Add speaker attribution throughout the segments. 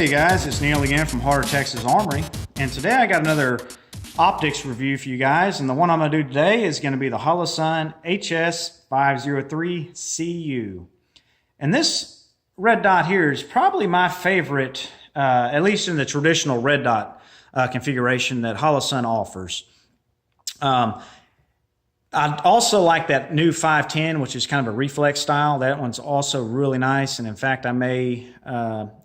Speaker 1: Hey guys, it's Neil again from Heart of Texas Armory, and today I got another optics review for you guys, and the one I'm going to do today is going to be the Holosun HS503CU. And this red dot here is probably my favorite, at least in the traditional red dot configuration that Holosun offers. I also like that new 510, which is kind of a reflex style. That one's also really nice, and in fact I may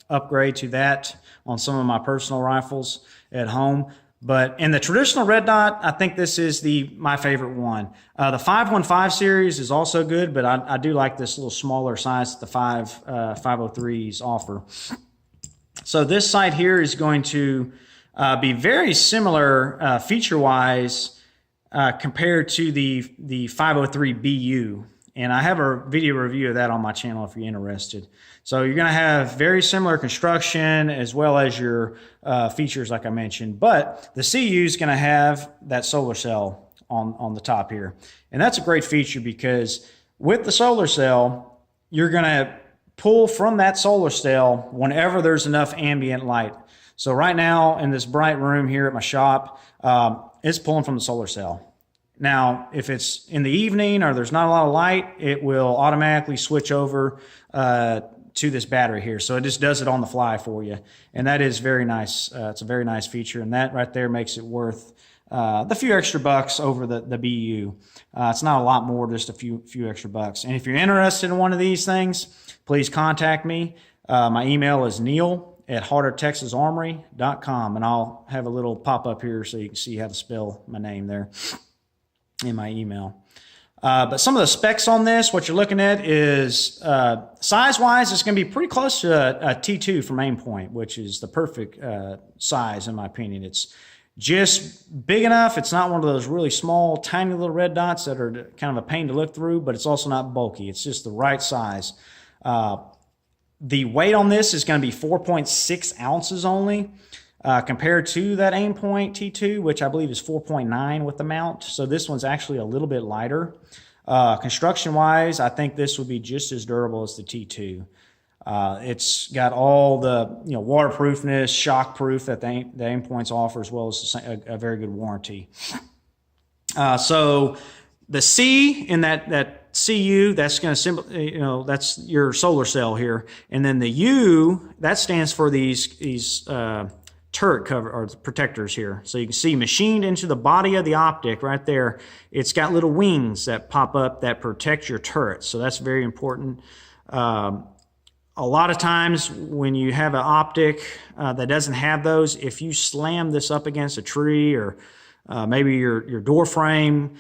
Speaker 1: upgrade to that on some of my personal rifles at home. But in the traditional red dot, I think this is my favorite one. The 515 series is also good, but I do like this little smaller size that the 503s offer. So this sight here is going to be very similar feature-wise compared to the 503 BU. And I have a video review of that on my channel if you're interested. So you're going to have very similar construction as well as your features like I mentioned. But the CU is going to have that solar cell on the top here. And that's a great feature because with the solar cell, you're going to pull from that solar cell whenever there's enough ambient light. So right now in this bright room here at my shop, it's pulling from the solar cell. Now, if it's in the evening or there's not a lot of light, it will automatically switch over to this battery here. So it just does it on the fly for you. And that is very nice. It's a very nice feature. And that right there makes it worth the few extra bucks over the BU. It's not a lot more, just a few extra bucks. And if you're interested in one of these things, please contact me. My email is neil@heartoftexasarmory.com. And I'll have a little pop-up here so you can see how to spell my name there in my email. But some of the specs on this, what you're looking at is size-wise, it's going to be pretty close to a T2 from Aimpoint, which is the perfect size in my opinion. It's just big enough. It's not one of those really small, tiny little red dots that are kind of a pain to look through, but it's also not bulky. It's just the right size. The weight on this is going to be 4.6 ounces only. Compared to that Aimpoint T2, which I believe is 4.9 with the mount. So this one's actually a little bit lighter. Construction-wise, I think this would be just as durable as the T2. It's got all the waterproofness, shockproof that the Aimpoints offer, as well as a very good warranty. So the C in that CU, that's going to that's your solar cell here, and then the U, that stands for these turret cover or protectors here. So you can see machined into the body of the optic right there, it's got little wings that pop up that protect your turret. So that's very important. A lot of times when you have an optic that doesn't have those, if you slam this up against a tree or maybe your door frame,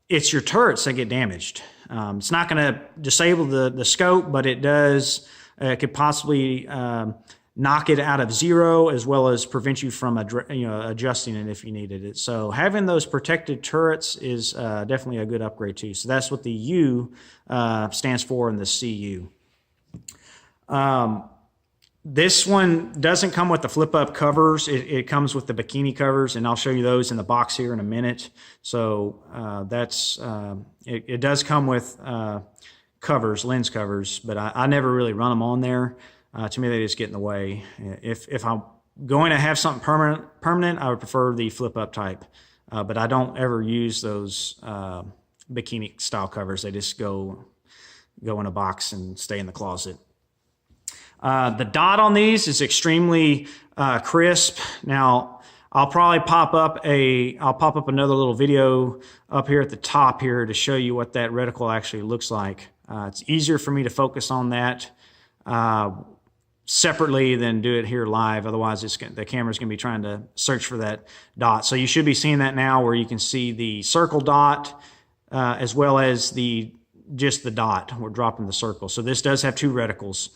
Speaker 1: it's your turrets that get damaged. It's not going to disable the scope, but it does. It could possibly knock it out of zero, as well as prevent you from adjusting it if you needed it. So having those protected turrets is definitely a good upgrade too. So that's what the U stands for in the CU. This one doesn't come with the flip-up covers. It comes with the bikini covers, and I'll show you those in the box here in a minute. So it does come with covers, lens covers, but I never really run them on there. To me, they just get in the way. If I'm going to have something permanent, I would prefer the flip-up type. But I don't ever use those bikini-style covers. They just go in a box and stay in the closet. The dot on these is extremely crisp. Now, I'll probably pop up another little video up here at the top here to show you what that reticle actually looks like. It's easier for me to focus on that separately than do it here live. Otherwise, the camera's going to be trying to search for that dot. So you should be seeing that now, where you can see the circle dot as well as just the dot. We're dropping the circle. So this does have two reticles.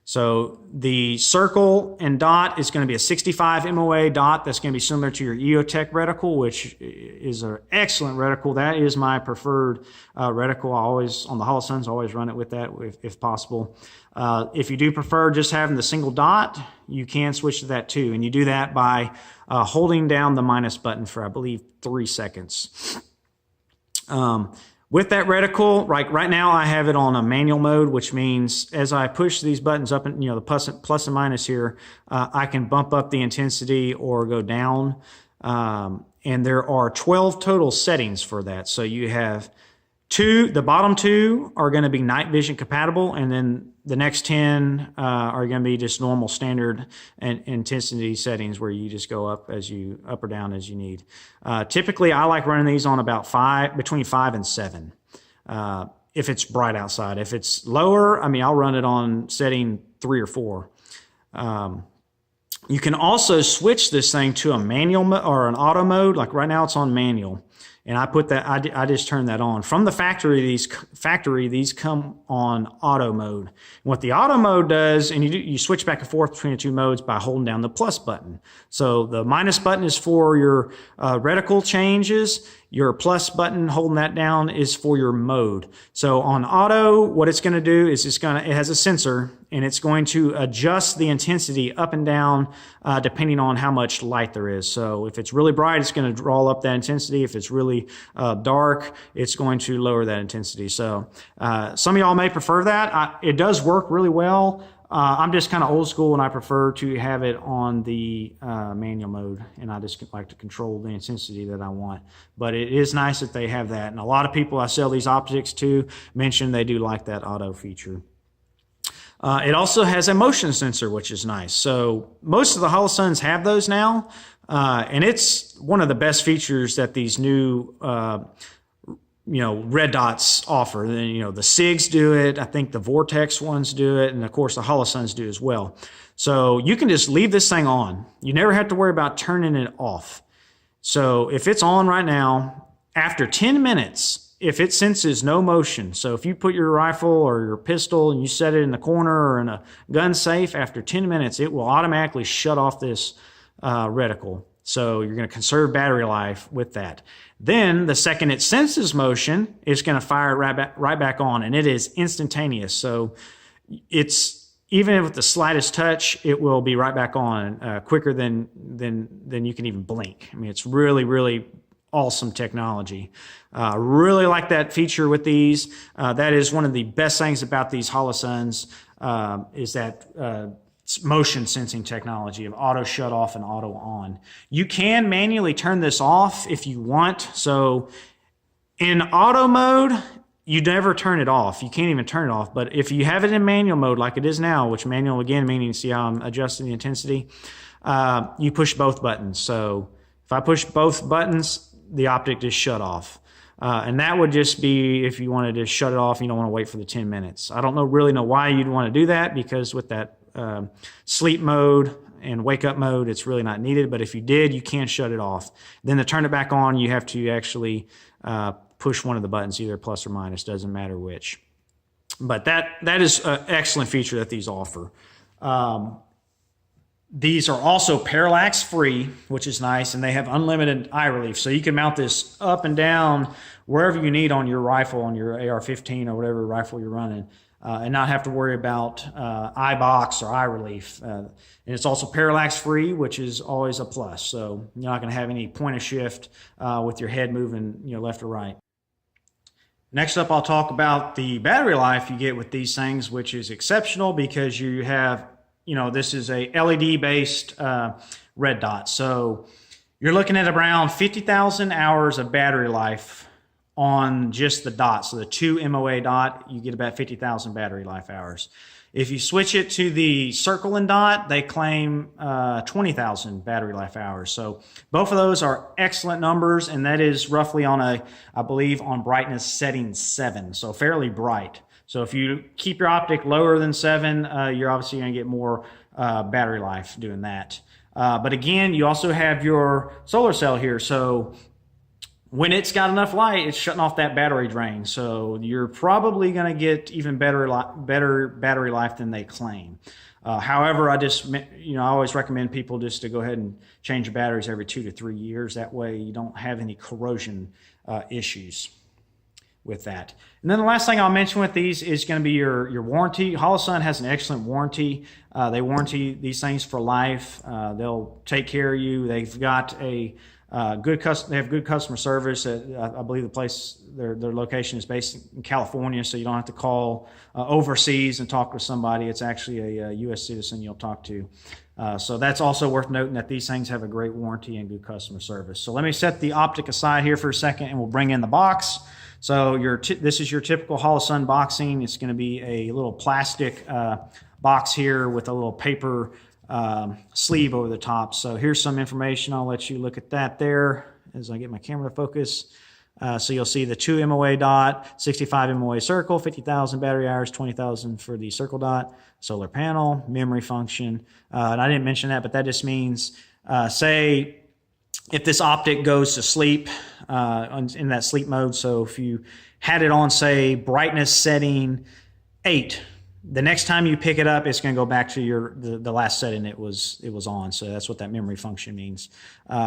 Speaker 1: So the circle and dot is going to be a 65 MOA dot. That's going to be similar to your EOTech reticle, which is an excellent reticle. That is my preferred reticle. I always, on the Holosuns, always run it with that if possible. If you do prefer just having the single dot, you can switch to that too. And you do that by holding down the minus button for, I believe, 3 seconds. With that reticle, right now I have it on a manual mode, which means as I push these buttons up and, the plus and minus here, I can bump up the intensity or go down. And there are 12 total settings for that. So you have the bottom 2 are going to be night vision compatible, and then the next 10 are going to be just normal standard and intensity settings where you just go up or down as you need. Typically, I like running these on about between 5 and 7. If it's bright outside. If it's lower, I'll run it on setting 3 or 4. You can also switch this thing to a manual or an auto mode. Like right now, it's on manual. And I just turned that on. From the factory, these come on auto mode. What the auto mode does, and you switch back and forth between the 2 modes by holding down the plus button. So the minus button is for your reticle changes. Your plus button, holding that down, is for your mode. So on auto, what it's going to do is it has a sensor, and it's going to adjust the intensity up and down depending on how much light there is. So if it's really bright, it's going to draw up that intensity. If it's really dark, it's going to lower that intensity. So some of y'all may prefer that. It does work really well. I'm just kind of old school, and I prefer to have it on the manual mode, and I just like to control the intensity that I want. But it is nice that they have that, and a lot of people I sell these optics to mention they do like that auto feature. It also has a motion sensor, which is nice. So most of the Holosuns have those now, and it's one of the best features that these new red dots offer. Then, the SIGs do it. I think the Vortex ones do it. And of course the Holosuns do as well. So you can just leave this thing on. You never have to worry about turning it off. So if it's on right now, after 10 minutes, if it senses no motion, so if you put your rifle or your pistol and you set it in the corner or in a gun safe, after 10 minutes, it will automatically shut off this reticle. So you're going to conserve battery life with that. Then the second it senses motion, it's going to fire it right back on, and it is instantaneous. So it's even with the slightest touch, it will be right back on quicker than you can even blink. It's really, really awesome technology. Really like that feature with these. That is one of the best things about these Holosuns is that motion sensing technology of auto shut off and auto on. You can manually turn this off if you want. So in auto mode, you never turn it off. You can't even turn it off. But if you have it in manual mode like it is now, which manual again, meaning see how I'm adjusting the intensity, you push both buttons. So if I push both buttons, the optic just shut off. And that would just be if you wanted to shut it off, you don't want to wait for the 10 minutes. I don't really know why you'd want to do that, because with that sleep mode and wake up mode, it's really not needed. But if you did, you can shut it off. Then to turn it back on, you have to actually push one of the buttons, either plus or minus, doesn't matter which. But that is an excellent feature that these offer. These are also parallax free, which is nice, and they have unlimited eye relief. So you can mount this up and down wherever you need on your rifle, on your AR-15 or whatever rifle you're running, and not have to worry about eye box or eye relief. And it's also parallax free, which is always a plus. So you're not going to have any point of shift with your head moving left or right. Next up, I'll talk about the battery life you get with these things, which is exceptional because you have, this is a LED-based red dot. So you're looking at around 50,000 hours of battery life on just the dot. So the 2 MOA dot, you get about 50,000 battery life hours. If you switch it to the circle and dot, they claim 20,000 battery life hours. So both of those are excellent numbers, and that is roughly on I believe on brightness setting 7, so fairly bright. So if you keep your optic lower than 7, you're obviously going to get more battery life doing that. But again, you also have your solar cell here. So when it's got enough light, it's shutting off that battery drain. So you're probably going to get even better battery life than they claim. However, I always recommend people just to go ahead and change your batteries every 2 to 3 years. That way you don't have any corrosion issues with that. And then the last thing I'll mention with these is going to be your warranty. Holosun has an excellent warranty. They warranty these things for life. They'll take care of you. They've got a They have good customer service. I believe the place, their location is based in California, so you don't have to call overseas and talk with somebody. It's actually a U.S. citizen you'll talk to. So that's also worth noting, that these things have a great warranty and good customer service. So let me set the optic aside here for a second, and we'll bring in the box. So this is your typical Holosun boxing. It's going to be a little plastic box here with a little paper sleeve over the top. So here's some information. I'll let you look at that there as I get my camera to focus. So you'll see the 2 MOA dot, 65 MOA circle, 50,000 battery hours, 20,000 for the circle dot, solar panel, memory function. And I didn't mention that, but that just means, say, if this optic goes to sleep in that sleep mode, so if you had it on, say, brightness setting 8, the next time you pick it up, it's going to go back to the last setting it was on. So that's what that memory function means.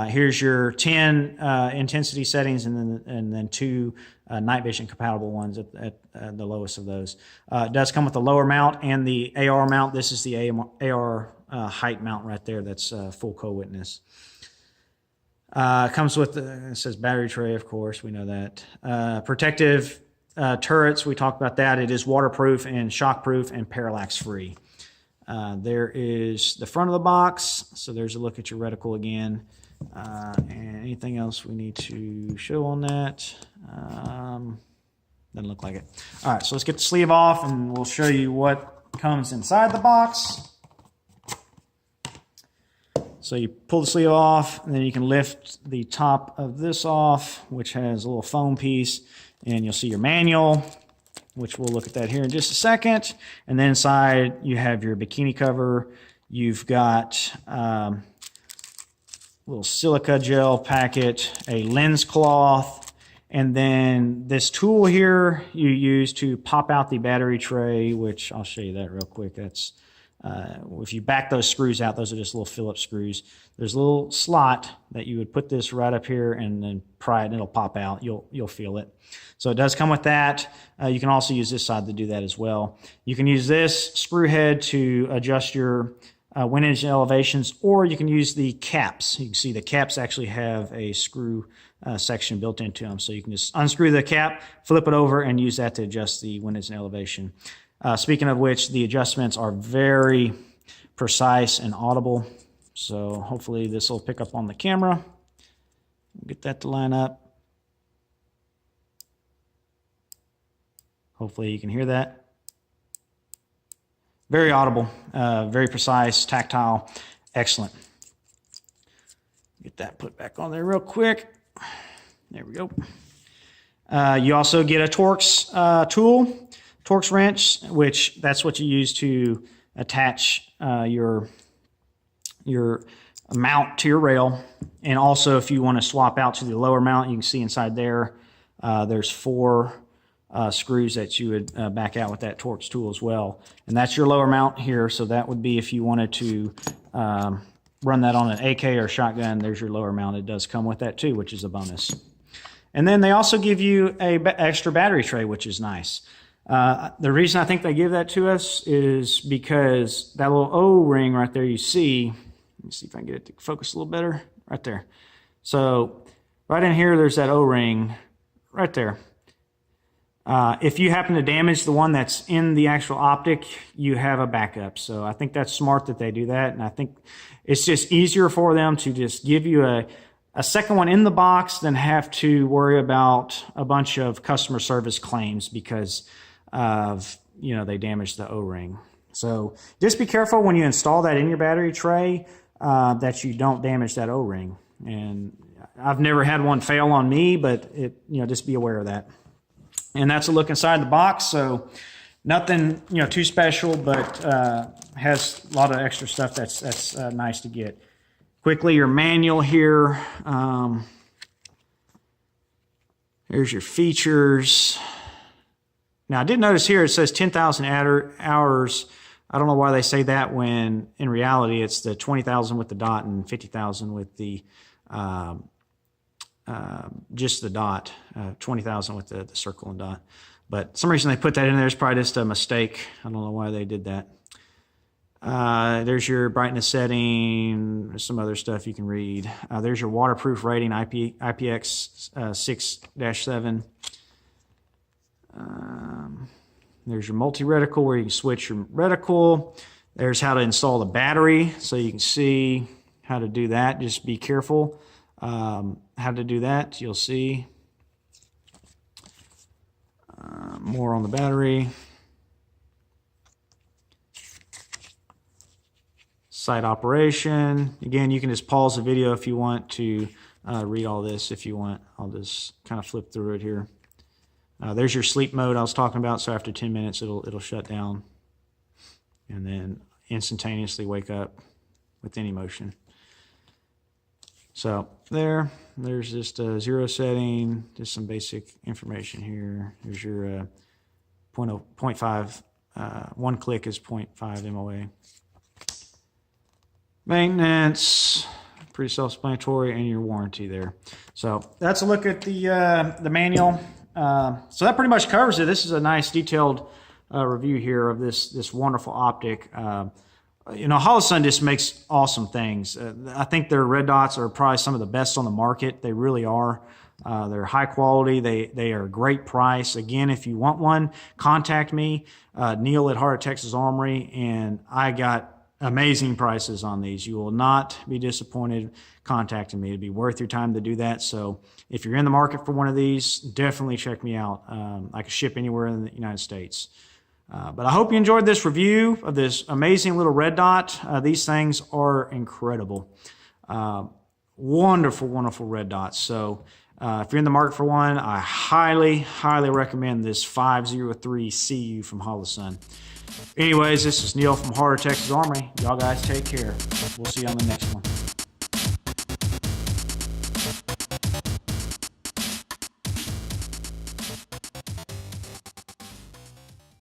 Speaker 1: Here's your 10 intensity settings, and then 2 night vision compatible ones at the lowest of those. It does come with the lower mount and the AR mount. This is the AR height mount right there. That's full co-witness. Comes with it says battery tray, of course, we know that. Protective turrets, we talked about that. It is waterproof and shockproof and parallax free. There is the front of the box. So there's a look at your reticle again. And anything else we need to show on that? Doesn't look like it. All right, so let's get the sleeve off and we'll show you what comes inside the box. So you pull the sleeve off, and then you can lift the top of this off, which has a little foam piece, and you'll see your manual, which we'll look at that here in just a second. And then inside you have your bikini cover. You've got a little silica gel packet, a lens cloth, and then this tool here you use to pop out the battery tray, which I'll show you that real quick. That's if you back those screws out, those are just little Phillips screws. There's a little slot that you would put this right up here and then pry it, and it'll pop out. You'll feel it. So it does come with that. You can also use this side to do that as well. You can use this screw head to adjust your wind engine elevations, or you can use the caps. You can see the caps actually have a screw section built into them. So you can just unscrew the cap, flip it over, and use that to adjust the wind engine elevation. Speaking of which, the adjustments are very precise and audible. So hopefully this will pick up on the camera. Get that to line up. Hopefully you can hear that. Very audible, very precise, tactile, excellent. Get that put back on there real quick. There we go. You also get a Torx tool. Torx wrench, which that's what you use to attach your mount to your rail. And also if you want to swap out to the lower mount, you can see inside there, there's 4 screws that you would back out with that Torx tool as well. And that's your lower mount here. So that would be if you wanted to run that on an AK or shotgun, there's your lower mount. It does come with that too, which is a bonus. And then they also give you a extra battery tray, which is nice. The reason I think they give that to us is because that little O-ring right there you see, let me see if I can get it to focus a little better, right there. So right in here, there's that O-ring right there. If you happen to damage the one that's in the actual optic, you have a backup. So I think that's smart that they do that. And I think it's just easier for them to just give you a second one in the box than have to worry about a bunch of customer service claims because of, they damaged the O-ring. So just be careful when you install that in your battery tray that you don't damage that O-ring. And I've never had one fail on me, but just be aware of that. And that's a look inside the box. So nothing, too special, but has a lot of extra stuff that's nice to get. Quickly, your manual here. Here's your features. Now, I did notice here it says 10,000 hours. I don't know why they say that when in reality it's the 20,000 with the dot and 50,000 with the just the dot, 20,000 with the circle and dot. But some reason they put that in there is probably just a mistake. I don't know why they did that. There's your brightness setting. There's some other stuff you can read. There's your waterproof rating, IPX 6-7. There's your multi-reticle where you can switch your reticle. There's how to install the battery, so you can see how to do that. Just be careful how to do that. You'll see more on the battery. Site operation. Again, you can just pause the video if you want to read all this if you want. I'll just kind of flip through it here. There's your sleep mode I was talking about. So after 10 minutes, it'll shut down and then instantaneously wake up with any motion. So there's just a 0 setting, just some basic information here. Here's your 0.5, one click is 0.5 MOA. Maintenance, pretty self-explanatory, and your warranty there. So that's a look at the manual. So that pretty much covers it. This is a nice detailed review here of this wonderful optic. You know, Holosun just makes awesome things. I think their red dots are probably some of the best on the market. They really are. They're high quality. They are a great price. Again, if you want one, contact me, Neil at Heart of Texas Armory, and I got amazing prices on these. You will not be disappointed contacting me. It'd be worth your time to do that. So if you're in the market for one of these, definitely check me out. I can ship anywhere in the United States. But I hope you enjoyed this review of this amazing little red dot. These things are incredible. Wonderful, wonderful red dots. So if you're in the market for one, I highly, highly recommend this 503 CU from Holosun. Anyways, this is Neil from Heart of Texas Armory. Y'all guys take care. We'll see you on the next one.